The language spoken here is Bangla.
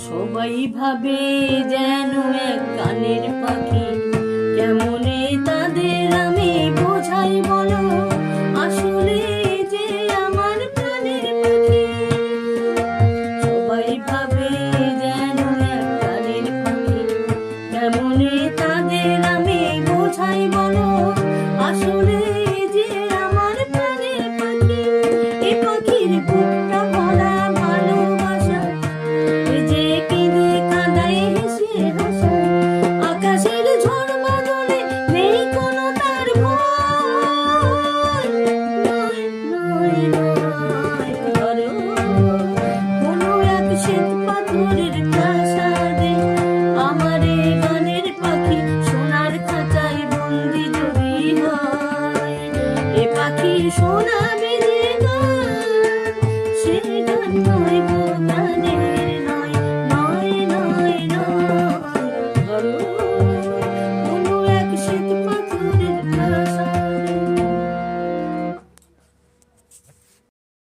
সবাই ভাবে যেন এক গানের পাখি, কেমনে তাদের আমি বোঝাই বলো, আসলে যে আমার প্রাণের পাখি। সবাই ভাবে যেন এক গানের পাখি, কেমনে তাদের আমি বোঝাই বলো, আসলে যে আমার প্রাণের পাখি। এ পাখির বুকটা ভরা ভালোবাসা, যে কেঁদে কাঁদায় হেসে হাসে, আকাশের ঝড় বাদলে নেই কোনো তার ভয়। নয় নয় নয় ধরো কোনো এক শ্বেত পাথরের